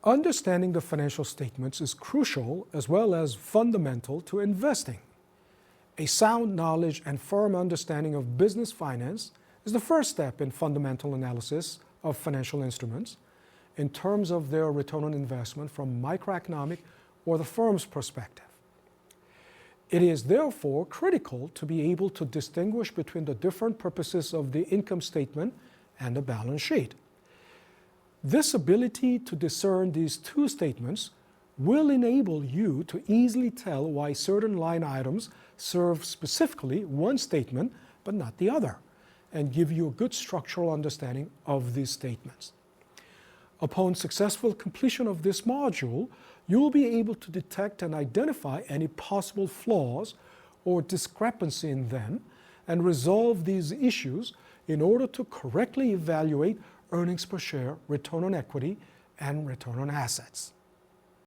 Understanding the financial statements is crucial as well as fundamental to investing. A sound knowledge and firm understanding of business finance is the first step in fundamental analysis of financial instruments in terms of their return on investment from microeconomic or the firm's perspective. It is therefore critical to be able to distinguish between the different purposes of the income statement and the balance sheet. This ability to discern these two statements will enable you to easily tell why certain line items serve specifically one statement but not the other, and give you a good structural understanding of these statements. Upon successful completion of this module, you will be able to detect and identify any possible flaws or discrepancy in them and resolve these issues in order to correctly evaluate earnings per share, return on equity, and return on assets.